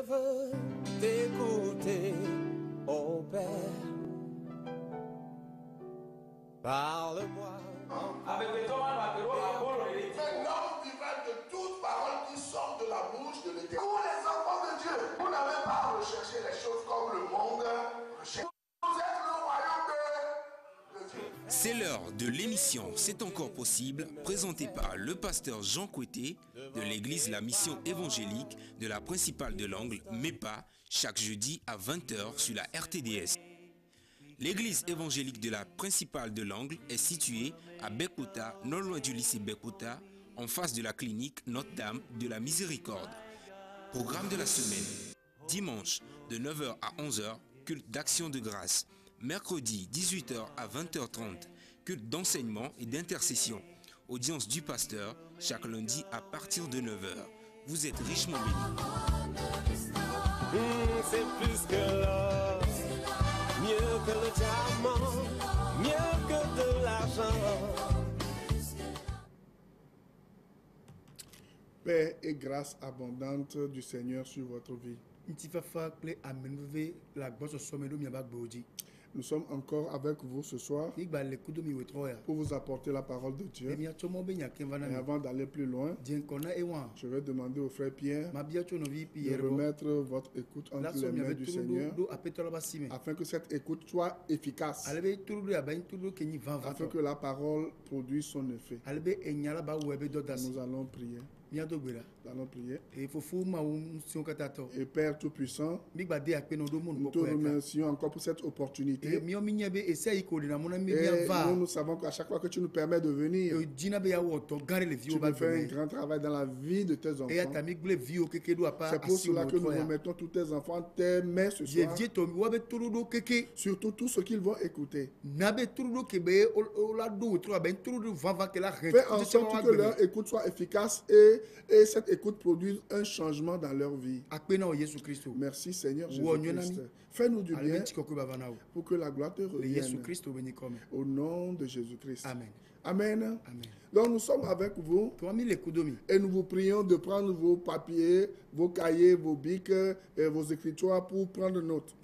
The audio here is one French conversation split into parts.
veux t'écouter, ô Père. Parle-moi. Mais l'homme vivant de toute parole qui sort de la bouche de l'Éternel. Vous les enfants de Dieu, vous n'avez pas à rechercher les choses comme le monde recherche. Vous êtes le royaume de Dieu. C'est l'heure de l'émission C'est encore possible, présentée par le pasteur Jean Coueté de l'église La Mission évangélique de la principale de l'Angle, MEPA, chaque jeudi à 20h sur la RTDS. L'église évangélique de la principale de l'Angle est située à Bekota, non loin du lycée Bekota, en face de la clinique Notre-Dame de la Miséricorde. Programme de la semaine. Dimanche de 9h à 11h, culte d'action de grâce. Mercredi 18h à 20h30, culte d'enseignement et d'intercession. Audience du pasteur chaque lundi à partir de 9h. Vous êtes richement bénis. C'est plus que l'or, mieux que le diamant, mieux que de l'argent. Paix et grâce abondante du Seigneur sur votre vie. Nous sommes encore avec vous ce soir pour vous apporter la parole de Dieu. Et avant d'aller plus loin, je vais demander au frère Pierre de remettre votre écoute entre les mains du Seigneur afin que cette écoute soit efficace, afin que la parole produise son effet. Nous allons prier. Nous allons prier. Et Père Tout-Puissant, nous te remercions encore pour cette opportunité. Et nous savons qu'à chaque fois que tu nous permets de venir, tu peux faire un grand travail dans la vie de tes enfants. C'est pour cela que nous remettons tous tes enfants en tes mains ce soir. Surtout tout ce qu'ils vont écouter. Fais en sorte que leur écoute soit efficace et cette écoute produise un changement dans leur vie. Merci Seigneur Jésus-Christ. Fais-nous du bien pour que la gloire te revienne. Au nom de Jésus-Christ. Amen. Amen. Donc nous sommes avec vous et nous vous prions de prendre vos papiers, vos cahiers, vos bics et vos écritures pour prendre note.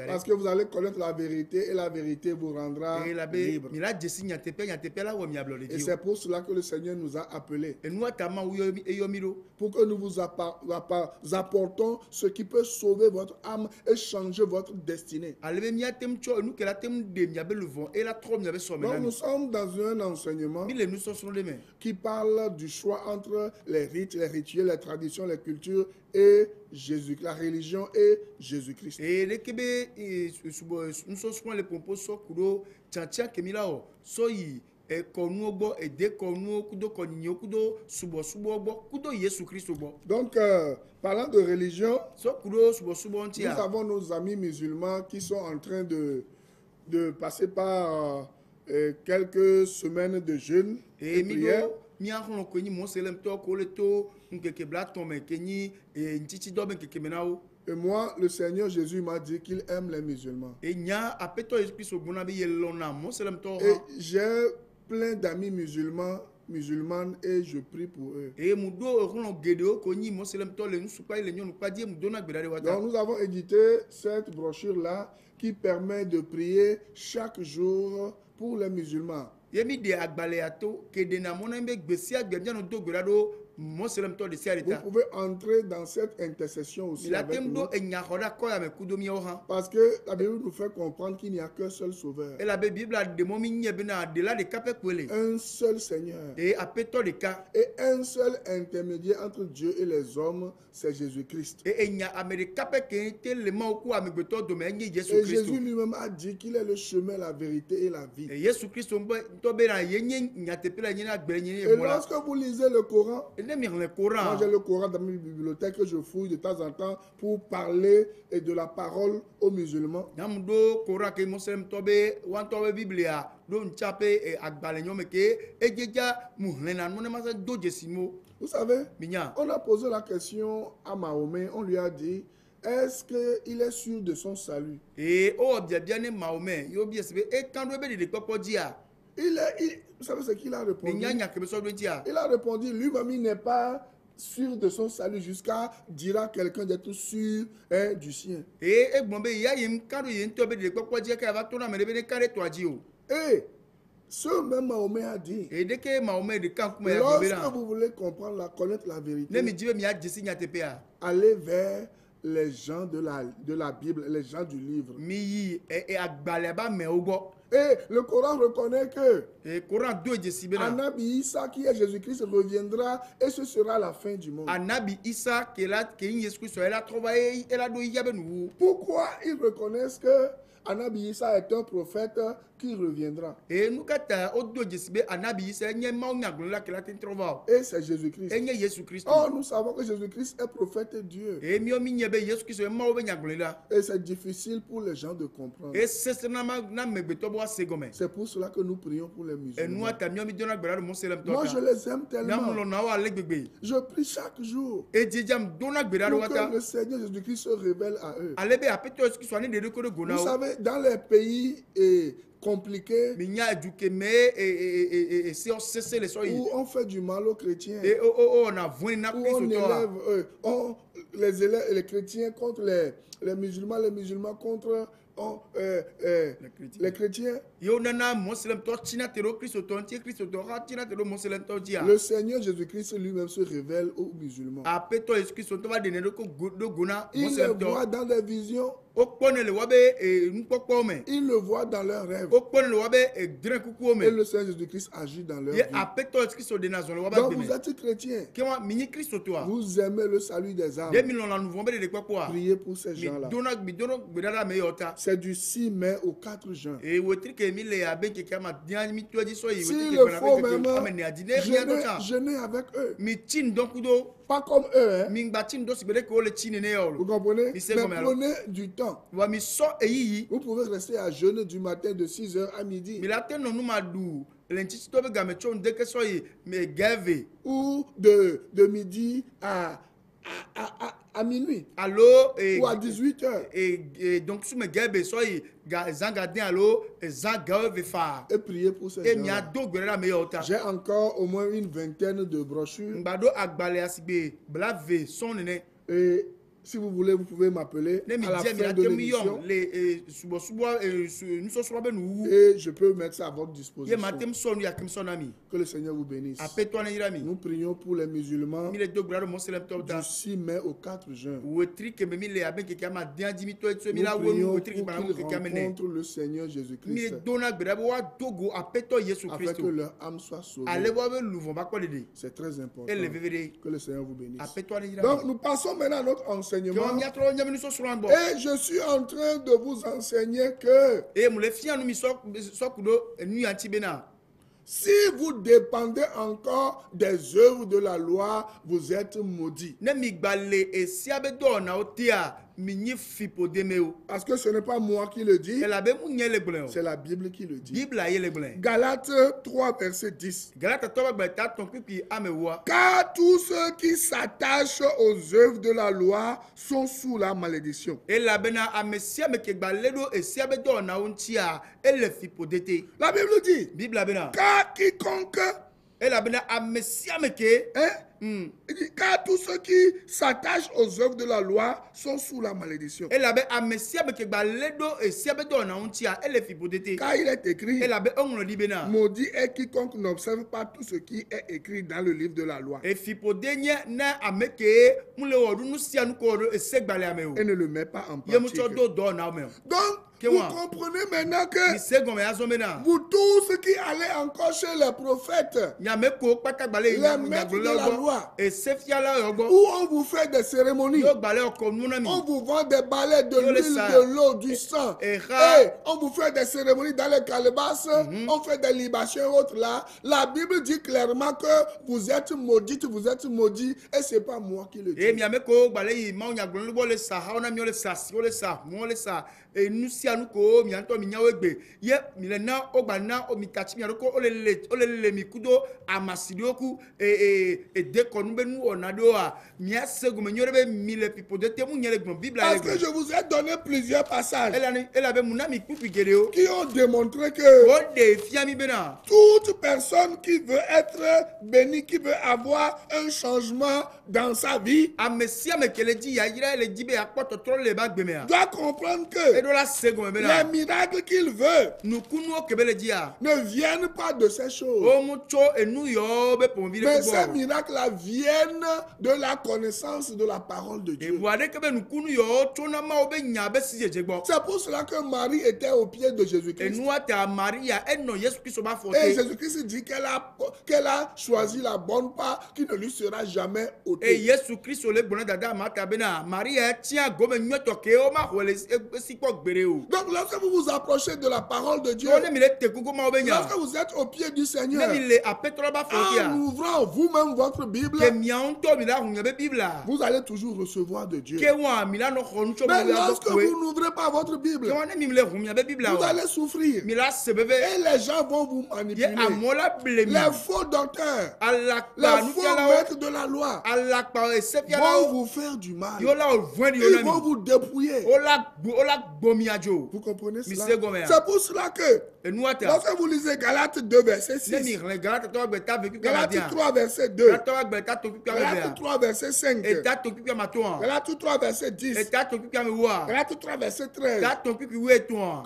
Parce que vous allez connaître la vérité et la vérité vous rendra libre. Et c'est pour cela que le Seigneur nous a appelés. Pour que nous vous apportons ce qui peut sauver votre âme et changer votre destinée. Donc nous sommes dans un enseignement qui parle du choix entre les rites, les rituels, les traditions, les cultures et Jésus, la religion et Jésus-Christ. Donc, parlant de religion, nous avons nos amis musulmans qui sont en train de passer par quelques semaines de jeûne et prière. Et moi, le Seigneur Jésus m'a dit qu'il aime les musulmans. Et j'ai plein d'amis musulmanes et je prie pour eux. Donc nous avons édité cette brochure-là qui permet de prier chaque jour pour les musulmans. Vous pouvez entrer dans cette intercession aussi avec nous. Parce que la Bible nous fait comprendre qu'il n'y a qu'un seul sauveur. Un seul Seigneur. Et un seul intermédiaire entre Dieu et les hommes, c'est Jésus-Christ. Et Jésus lui-même a dit qu'il est le chemin, la vérité et la vie. Et lorsque vous lisez le Coran, moi j'ai le Coran dans ma bibliothèque que je fouille de temps en temps pour parler de la parole aux musulmans. Vous savez, on a posé la question à Mahomet, on lui a dit, est-ce qu'il est sûr de son salut? Vous savez ce qu'il a répondu? Il a répondu, lui-même, il n'est pas sûr de son salut jusqu'à dire à quelqu'un d'être sûr du sien. Et ce même Mahomet a dit, lorsque vous voulez comprendre, connaître la vérité, allez vers les gens de la Bible, les gens du livre. Et le Coran reconnaît que Anabi Issa, qui est Jésus-Christ, reviendra et ce sera la fin du monde. Pourquoi ils reconnaissent que Anabi Issa est un prophète qui reviendra? Et c'est Jésus-Christ. Or, nous savons que Jésus-Christ est prophète de Dieu. Et c'est difficile pour les gens de comprendre. C'est pour cela que nous prions pour les musulmans. Moi, je les aime tellement. Je prie chaque jour pour que le Seigneur Jésus-Christ se révèle à eux. Vous savez, dans les pays compliqués où on fait du mal aux chrétiens, où on élève les chrétiens contre les musulmans contre les chrétiens. Le Seigneur Jésus-Christ lui-même se révèle aux musulmans. Il les voit dans des visions. Il le voit dans leurs rêves. Et le Seigneur Jésus-Christ agit dans leur vie. Donc vous êtes chrétien. Vous aimez le salut des âmes. Priez pour ces gens-là. C'est du 6 mai au 4 juin. S'il le faut même, jeûner avec eux. Pas comme eux. Vous comprenez? Mais prenez du temps. Vous pouvez rester à jeûner du matin de 6h à midi. Ou de midi à minuit. Ou à 18h. Et prier pour ces gens. J'ai encore au moins une vingtaine de brochures. Et si vous voulez, vous pouvez m'appeler à la fin de l'émission. Et je peux mettre ça à votre disposition. Que le Seigneur vous bénisse. Nous prions pour les musulmans du 6 mai au 4 juin. Nous prions pour qu'ils rencontrent le Seigneur Jésus-Christ afin que leur âme soit sauvée. C'est très important. Que le Seigneur vous bénisse. Donc nous passons maintenant à notre enseignement. Et je suis en train de vous enseigner que si vous dépendez encore des œuvres de la loi, vous êtes maudits. Parce que ce n'est pas moi qui le dis, c'est la Bible qui le dit. Galates 3, verset 10. Car tous ceux qui s'attachent aux œuvres de la loi sont sous la malédiction. La Bible dit, car quiconque, car tous ceux qui s'attachent aux œuvres de la loi sont sous la malédiction. Car il est écrit, maudit est quiconque n'observe pas tout ce qui est écrit dans le livre de la loi et ne le met pas en pratique. Donc, vous comprenez maintenant que vous tous qui allez encore chez les prophètes, les maîtres de la loi, où on vous fait des cérémonies, on vous vend des balais de l'huile, de l'eau, du sang, et on vous fait des cérémonies dans les calebasses, on fait des libations et autres là. La Bible dit clairement que vous êtes maudites, vous êtes maudits, et ce n'est pas moi qui le dis. ya nu ko mi anto mi nyawo egbe ye mi le na ogba na o mi tachi mi aroko o le mi kudo amasidioku de konu be nu onado a mi asego me nyorebe mi le pipo de temu nyele gbon bible. Parce que je vous ai donné plusieurs passages qui ont démontré que toute personne qui veut être bénie, qui veut avoir un changement dans sa vie, doit comprendre que les miracles qu'il veut ne viennent pas de ces choses. Mais ces miracles-là viennent de la connaissance de la parole de Dieu. C'est pour cela que Marie était au pied de Jésus-Christ. Et Jésus-Christ dit qu'elle a choisi la bonne part qui ne lui sera jamais ôtée. Donc lorsque vous vous approchez de la parole de Dieu, lorsque vous êtes au pied du Seigneur, en ouvrant vous-même votre Bible, vous allez toujours recevoir de Dieu. Mais lorsque vous n'ouvrez pas votre Bible, vous allez souffrir. Et les gens vont vous manipuler. Les faux docteurs, les faux maîtres de la loi vont vous faire du mal. Ils vont vous dépouiller. Vous comprenez cela? C'est pour cela que lorsque vous lisez Galates 2 verset 6, Galates 3 verset 2, Galates 3 verset 5, Galates 3 verset 10, Galates 3 verset 13,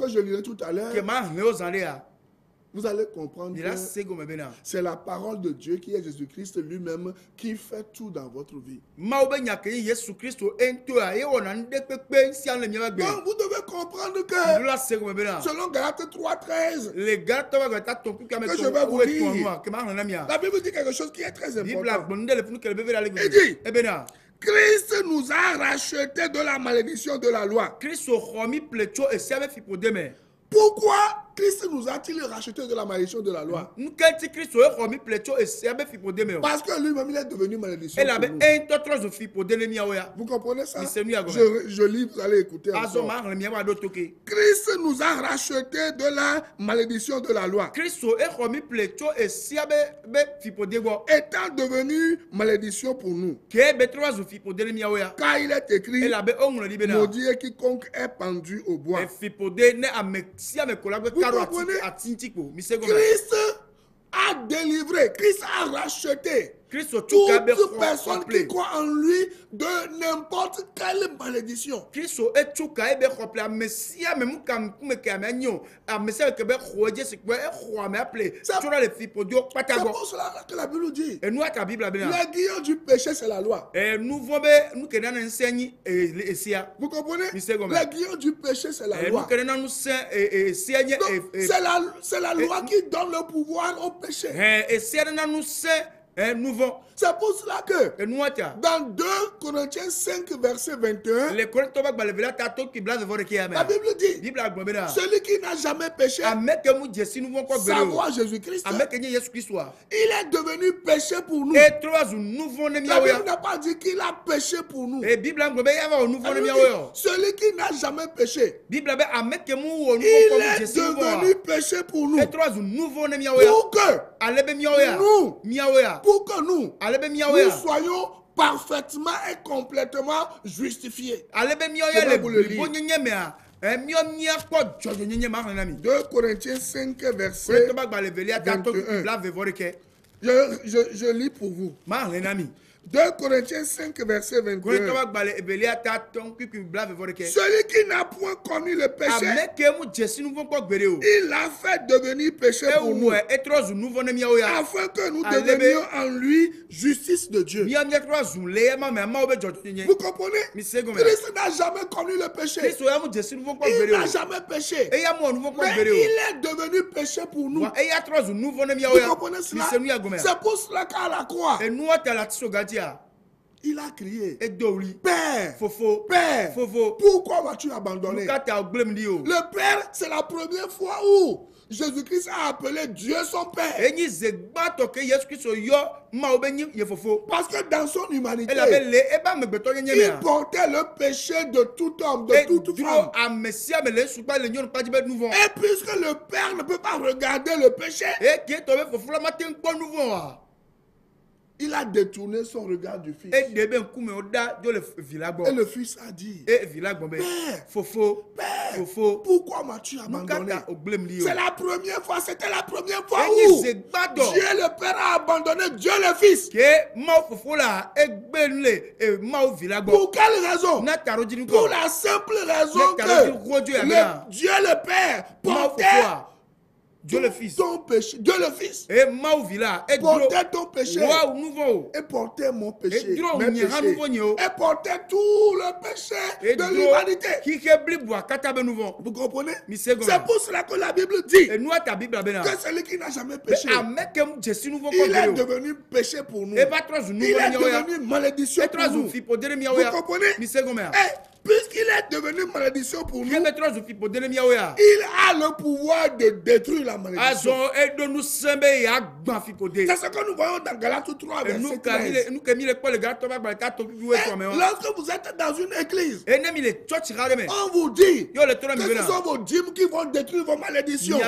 que je lirai tout à l'heure, vous allez comprendre que c'est la parole de Dieu qui est Jésus-Christ lui-même qui fait tout dans votre vie. Donc vous devez comprendre que selon Galates 3, 13, que je vais vous lire, la Bible dit quelque chose qui est très important. Il dit: Christ nous a rachetés de la malédiction de la loi. Pourquoi Christ nous a-t-il racheté de la malédiction de la loi? Parce que lui-même il est devenu malédiction pour nous. Vous comprenez ça? Je lis, vous allez écouter encore. Christ nous a racheté de la malédiction de la loi, étant devenu malédiction pour nous. Car il est écrit: maudit est quiconque est pendu au bois. Vous comprenez? Christ a délivré, Christ a racheté toute personne qui croit en lui de n'importe quelle malédiction. C'est pour cela que la Bible dit: l'aiguillon du péché, c'est la loi. Vous comprenez? L'aiguillon du péché, c'est la loi. C'est la loi qui donne le pouvoir au péché. C'est pour cela que dans 2 Corinthiens 5 verset 21, la Bible dit: celui qui n'a jamais péché, savoir Jésus-Christ, il est devenu péché pour nous. La Bible n'a pas dit qu'il a péché pour nous. Celui qui n'a jamais péché, il est devenu péché pour nous. Pour que nous soyons parfaitement et complètement justifiés. Je vais vous le lire. 2 Corinthiens 5 verset 21. Je lis pour vous. 2 Corinthiens 5 verset 21. Celui qui n'a point connu le péché, il l'a fait devenir péché pour nous, afin que nous devenions en lui justice de Dieu. Vous comprenez? Christ n'a jamais connu le péché. Il n'a jamais péché. Mais il est devenu péché pour nous. Vous comprenez cela? C'est pour cela qu'à la croix, il a crié: Père, Père, pourquoi m'as-tu abandonné? Le Père, c'est la première fois où Jésus-Christ a appelé Dieu son Père. Parce que dans son humanité, il portait le péché de tout homme, de toute femme. Et puisque le Père ne peut pas regarder le péché, il a détourné son regard du Fils. Et le Fils a dit, Père, pourquoi m'as-tu abandonné? C'est la première fois, c'était la première fois où Dieu le Père a abandonné Dieu le Fils. Pour quelle raison? Pour la simple raison que Dieu le Père portait Dieu le Fils. Ton péché. Dieu le Fils. Portait ton péché. Et portait mon péché. Et portait tout le péché de l'humanité. Vous comprenez? C'est pour cela que la Bible dit que celui qui n'a jamais péché, il est devenu péché pour nous. Il est devenu malédiction pour nous. Vous comprenez? Puisqu'il est devenu malédiction pour nous, il a le pouvoir de détruire la malédiction. C'est ce que nous voyons dans Galates 3, verset 13. Lorsque vous êtes dans une église, on vous dit que ce sont vos dîmes qui vont détruire vos malédictions.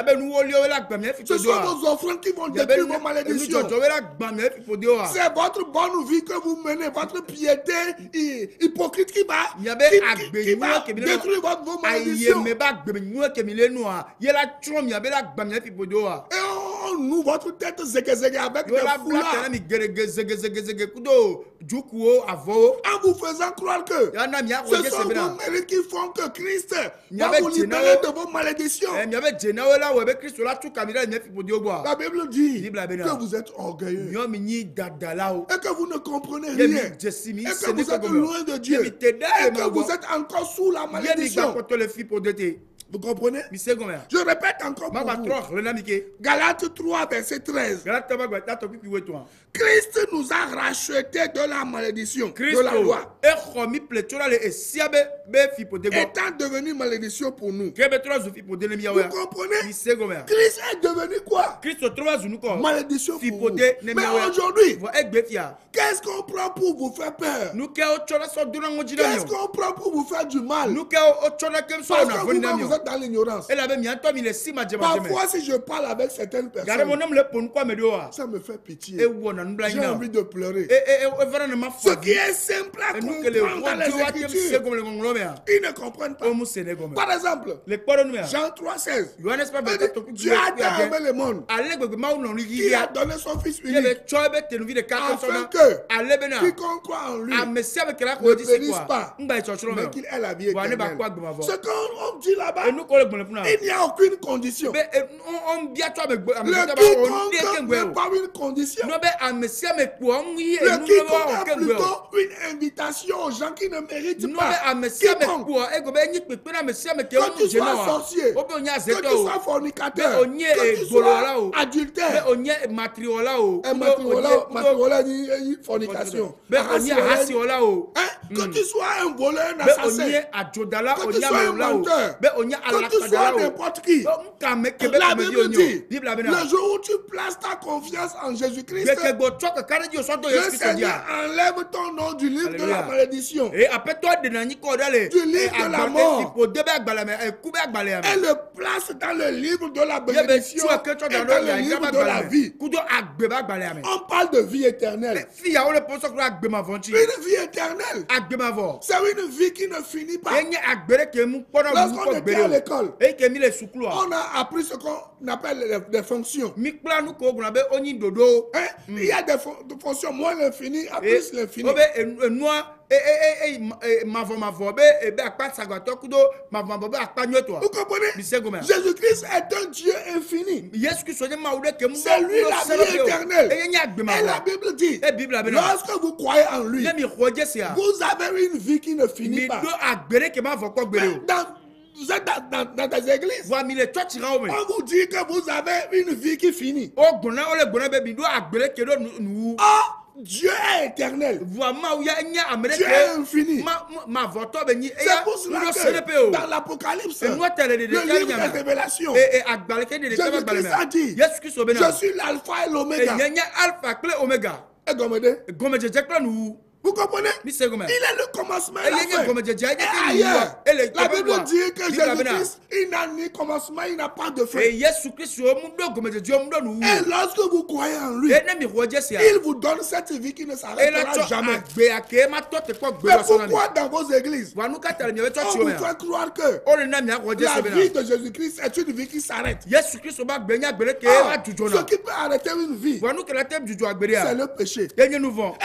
Ce sont vos offrandes qui vont détruire vos malédictions. C'est votre bonne vie que vous menez, votre piété hypocrite qui va détruire vos malédictions. Et on nous votre tête zégué avec des foulards. En vous faisant croire que ce sont vos mérites qui font que Christ va vous libérer de vos malédictions. La Bible dit que vous êtes orgueilleux et que vous ne comprenez rien et que vous êtes loin de Dieu et que vous êtes encore sous la malédiction. Vous comprenez? Je répète encore pour vous. Galates 3, verset 13. Christ nous a rachetés de la malédiction de la loi, étant devenu malédiction pour nous. Vous comprenez? Christ est devenu quoi? Malédiction pour vous. Mais aujourd'hui, qu'est-ce qu'on prend pour vous faire peur? Qu'est-ce qu'on prend pour vous faire du mal? Parce que vous êtes dans l'ignorance. Parfois, si je parle avec certaines personnes, ça me fait pitié. J'ai envie de pleurer. Ce qui est simple à comprendre dans les Écritures, ils ne comprennent pas. Par exemple, Jean 3,16. Dieu a aimé le monde. Il a donné son Fils unique afin que quiconque croit en lui ne périsse pas, mais qu'il ait la vie éternelle. Ce qu'on dit là-bas, il n'y a aucune condition. Le quiconque n'est pas une condition. Le quiconque a plutôt une invitation aux gens qui ne méritent pas. Quiconque, que tu sois sorcier, que tu sois fornicateur, que tu sois adultère, fornication, que tu sois un voleur, un assassin, que tu sois un menteur, que tu sois n'importe qui. La Bible dit, le jour où tu places ta confiance en Jésus-Christ, le Seigneur enlève ton nom du livre de la malédiction, du livre de la mort, et le place dans le livre de la bénédiction et dans le livre de la vie. On parle de vie éternelle. Une vie éternelle, c'est une vie qui ne finit pas. Lorsqu'on était à l'école, on a appris ce qu'on appelle des fonctions. Il y a des fonctions moins l'infini, à plus l'infini. Vous comprenez? Jésus-Christ est un Dieu infini. C'est lui la vie éternelle. Et la Bible dit, lorsque vous croyez en lui, vous avez une vie qui ne finit pas. Vous êtes dans des églises, on vous dit que vous avez une vie qui finit. Dieu est est éternel. Dieu est infini. C'est pour cela que dans l'Apocalypse, le livre des révélations, Jésus-Christ a dit, je suis l'alpha et l'oméga. Et vous comprenez? Il est le commencement et la fin. Et ailleurs, la Bible dit que Jésus-Christ, il n'a ni commencement, il n'a pas de fin. Et lorsque vous croyez en lui, il vous donne cette vie qui ne s'arrêtera jamais. Mais pourquoi dans vos églises, on vous fait croire que la vie de Jésus-Christ est une vie qui s'arrête? Ce qui peut arrêter une vie, c'est le péché. Et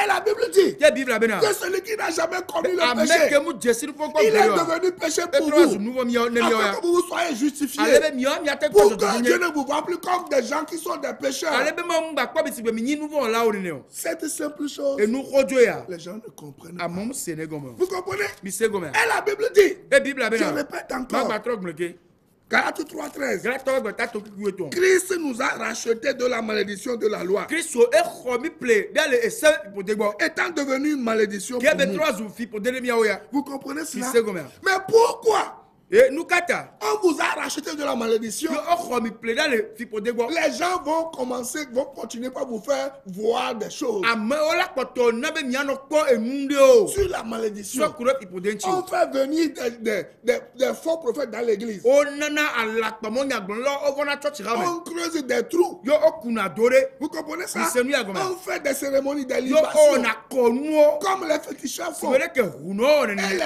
la Bible dit que celui qui n'a jamais commis le péché, il est devenu péché pour vous, afin que vous soyez justifiés, pour que Dieu ne vous voit plus comme des gens qui sont des pécheurs. Cette simple chose, les gens ne comprennent pas. Vous comprenez? Et la Bible dit, je répète encore, Galates 3:13. Christ nous a rachetés de la malédiction de la loi, étant devenu une malédiction pour nous. Vous comprenez cela? Mais pourquoi on vous a racheté de la malédiction? Les gens vont continuer par vous faire voir des choses sur la malédiction. On fait venir des faux prophètes dans l'église. On creuse des trous. Vous comprenez ça? On fait des cérémonies de libation comme les féticheurs font. Et les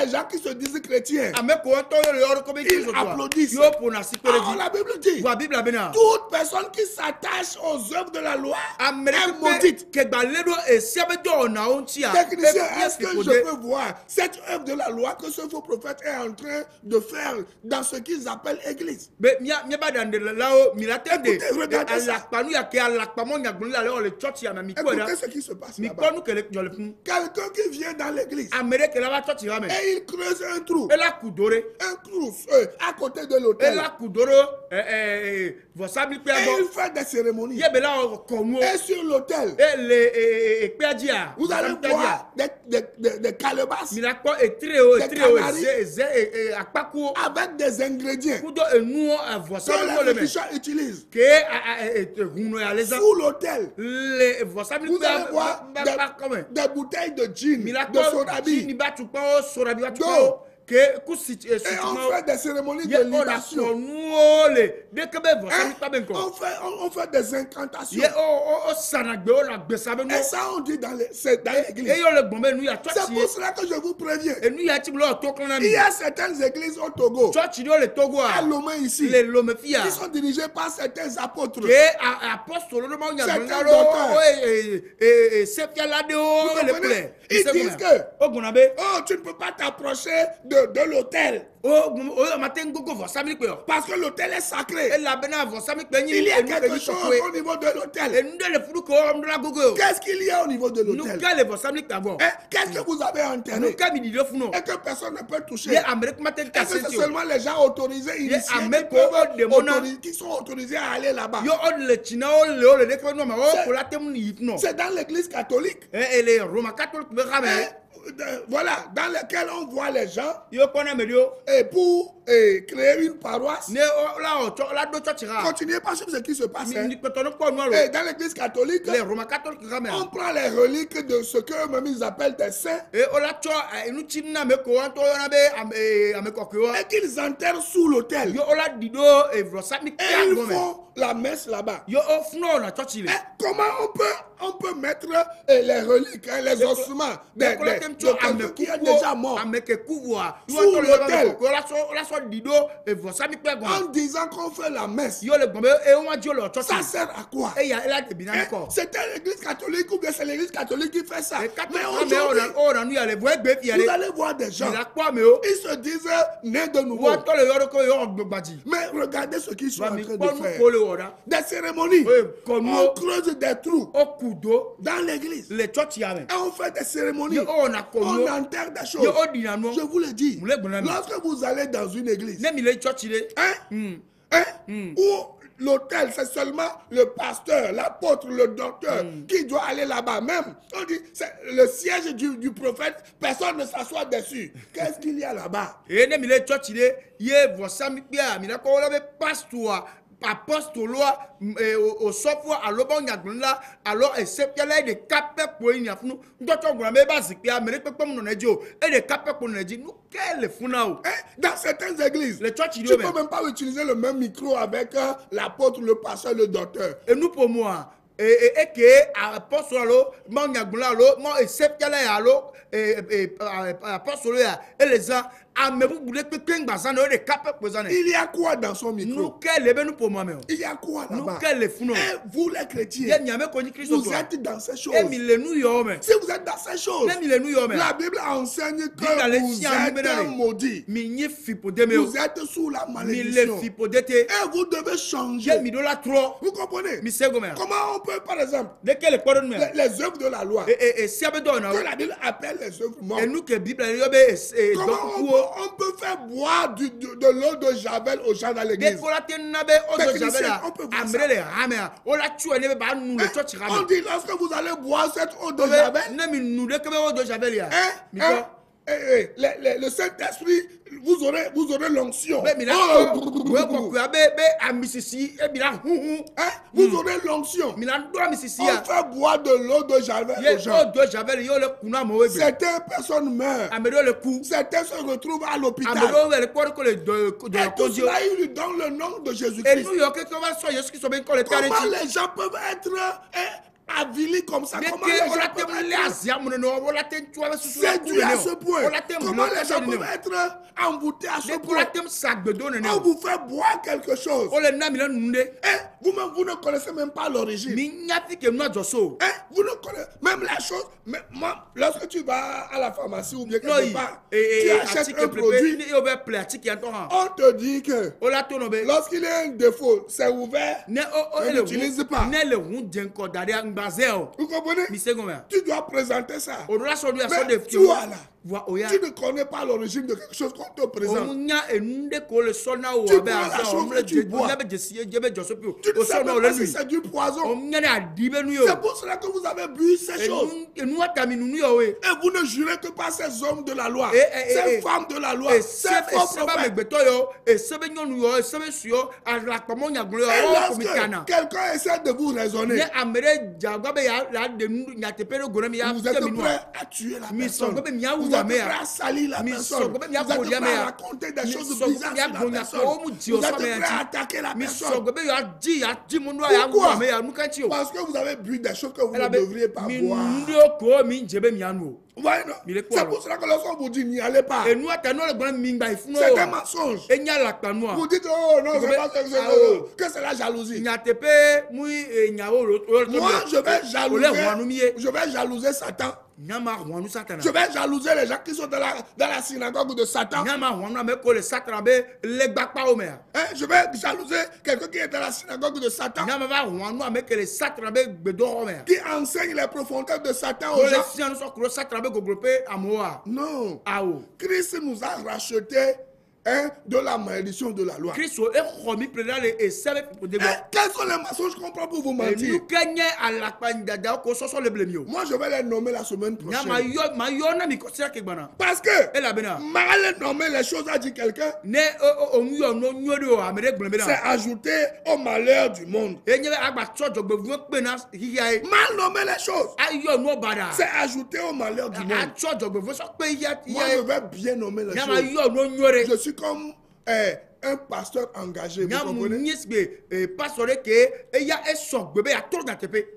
gens qui se disent chrétiens, ils applaudissent. Alors la Bible dit, toute personne qui s'attache aux œuvres de la loi est maudite. Technicien, est-ce que je peux voir cette œuvre de la loi que ce faux prophète est en train de faire dans ce qu'ils appellent église? Écoutez, regardez ça. Écoutez ce qui se passe là-bas. Quelqu'un qui vient dans l'église et il creuse un trou. Un trou à côté de l'autel. Et il fait des cérémonies. Et sur l'autel, vous allez voir des calebasses, des canaries, avec des ingrédients que les féticheurs utilisent. Sous l'autel, vous allez voir des bouteilles de gin, de soda, et on fait des cérémonies de libation. On fait des incantations. Et ça, on dit dans l'église. C'est pour cela que je vous préviens. Il y a certaines églises au Togo, à Lomé ici, qui sont dirigées par certains apôtres, certains docteurs. Ils disent que tu ne peux pas t'approcher de l'autel. Parce que l'autel est sacré. Il y a quelque chose au niveau de l'autel. Qu'est-ce qu'il y a au niveau de l'autel? Qu'est-ce que vous avez enterré et que personne ne peut toucher? Et que c'est seulement les gens autorisés initiés qui sont autorisés à aller là-bas. C'est dans l'église catholique. Voilà, dans lequel on voit les gens et pour créer une paroisse. Continuez pas sur ce qui se passe. Et dans l'église catholique, on prend les reliques de ce qu'eux-mêmes ils appellent des saints et qu'ils enterrent sous l'autel. Et ils font la messe là-bas. Comment on peut mettre les reliques, les ossements de quelqu'un qui est déjà mort sous l'autel en disant qu'on fait la messe? Ça sert à quoi? C'était l'église catholique ou bien c'est l'église catholique qui fait ça? Mais aujourd'hui, vous allez voir des gens, ils se disent nés de nouveau. Mais regardez ce qu'ils sont en train de faire. Des cérémonies. On creuse des trous dans l'église. Et on fait des cérémonies. On enterre des choses. Je vous le dis. Lorsque vous allez dans une église, où l'hôtel, c'est seulement le pasteur, l'apôtre, le docteur qui doit aller là-bas. Même, on dit, c'est le siège du prophète, personne ne s'assoit dessus. Qu'est-ce qu'il y a là-bas? Apostoloa au sofwa aloba nyagla alors et c'est qu'elle est de capé pour une afnou d'autres grammes basiques et américain comme non est et de capé pour nous dit nous quel funao dans certaines églises tu peux même pas utiliser le même micro avec l'apôtre, le pasteur, le docteur. Et nous pour moi et que apostolo mon nyagla lo mon et c'est qu'elle est allo et apostolo et les gens. Il y a quoi dans son micro? Il y a quoi là-bas? Vous les chrétiens, vous êtes dans ces choses. Si vous êtes dans ces choses, la Bible enseigne que vous êtes maudits. Vous êtes sous la malédiction. Et vous devez changer. Vous comprenez? Comment on peut, par exemple, les œuvres de la loi, que la Bible appelle les œuvres mortes, comment on peut faire boire de l'eau de Javel aux gens dans l'église? On peut voir ça. On dit lorsque vous allez boire cette eau de Javel, le Saint-Esprit, vous aurez l'onction. Vous aurez l'onction. On fait boire de l'eau de Javel aux gens. Certaines personnes meurent. Certains se retrouvent à l'hôpital. Et tout cela, il lui donne le nom de Jésus-Christ. Comment les gens peuvent être avilis comme ça? Comment les gens peuvent être séduits à ce point? Comment les gens peuvent être envoûtés à ce point? On vous fait boire quelque chose. Et vous-même, vous ne connaissez même pas l'origine. Vous ne connaissez même la chose. Mais moi, lorsque tu vas à la pharmacie ou bien quelque part, tu achètes un produit, on te dit que lorsqu'il y a un défaut, c'est ouvert, on n'utilise pas. Vous comprenez? Tu dois présenter ça. Mais toi là, tu ne connais pas l'origine de quelque chose qu'on te présente. Tu bois la chose que tu bois. Tu ne sais même pas si c'est du poison. C'est pour cela que vous avez bu ces choses. Et vous ne jurez que par ces hommes de la loi, ces femmes de la loi, ces faux prophètes. Et lorsque quelqu'un essaie de vous raisonner, vous êtes prêt à tuer la personne. Vous êtes prêt à salir la personne. Vous êtes prêt à raconter des choses bizarres sur la personne. Vous êtes prêt à attaquer la personne. Pourquoi? Parce que vous avez bu des choses que vous ne devriez pas boire. Ouais, non. C'est pour cela que lorsqu'on vous dit n'y allez pas, c'est un mensonge. Vous dites oh non, c'est pas que c'est la jalousie. Moi je vais jalouser Satan. Je vais jalouser les gens qui sont dans la synagogue de Satan. Je vais jalouser quelqu'un qui est dans la synagogue de Satan, qui enseigne les profondeurs de Satan aux gens. Non. Christ nous a racheté de la malédiction de la loi. Quels sont les mensonges qu'on prend pour vous mentir? Moi, je vais les nommer la semaine prochaine. Parce que mal nommer les choses, a dit quelqu'un, c'est ajouter au malheur du monde. Mal nommer les choses, c'est ajouter au malheur du monde. Moi, je vais bien nommer les choses. Je suis comme un pasteur engagé, vous comprenez?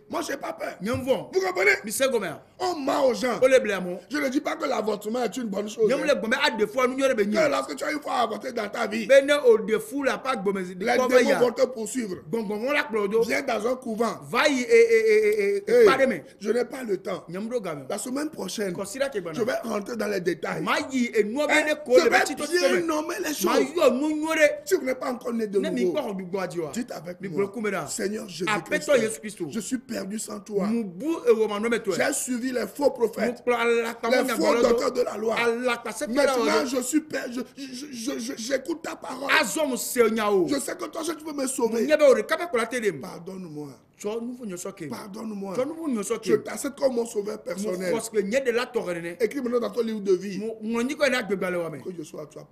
Moi, je n'ai pas peur. Vous comprenez? On ment aux gens. Je ne dis pas que l'avortement est une bonne chose. Que lorsque tu as une fois avorté dans ta vie, les démons vont te poursuivre. Viens dans un couvent. Je n'ai pas le temps. La semaine prochaine, je vais rentrer dans les détails. Je vais bien nommer les choses. Si vous n'êtes pas encore né de nouveau, dites avec moi, Seigneur Jésus-Christ, je suis perdu perdu sans toi. J'ai suivi les faux prophètes, les faux docteurs de la loi. Maintenant, j'écoute ta parole. Je sais que toi, tu veux me sauver. Pardonne-moi. Pardonne-moi. Je t'accepte comme mon sauveur personnel. Écris maintenant dans ton livre de vie que je sois à toi.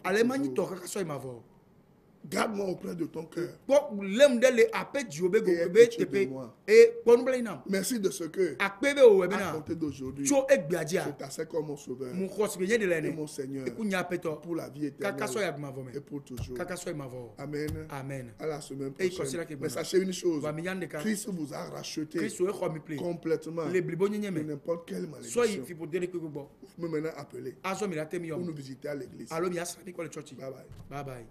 Garde-moi auprès de ton cœur. Merci de ce que, à compter d'aujourd'hui, je t'accepte comme mon sauveur et mon Seigneur pour la vie éternelle et pour toujours. Amen. Amen. À la semaine prochaine. Mais sachez une chose, Christ vous a racheté complètement de n'importe quelle malédiction. Vous pouvez maintenant appeler pour nous visiter à l'église. Bye bye. Bye bye.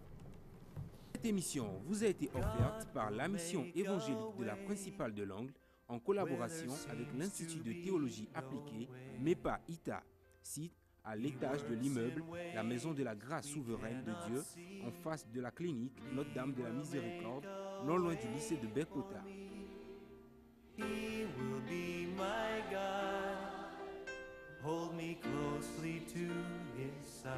Cette émission vous a été offerte par la mission évangélique de la principale de l'Angle en collaboration avec l'Institut de théologie appliquée MEPA ITA, site à l'étage de l'immeuble La Maison de la Grâce Souveraine de Dieu, en face de la clinique Notre-Dame de la Miséricorde, non loin du lycée de Bekota. He will be my guide, hold me closely to his side.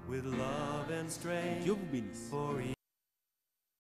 With love and strength Dieu vous bénisse. For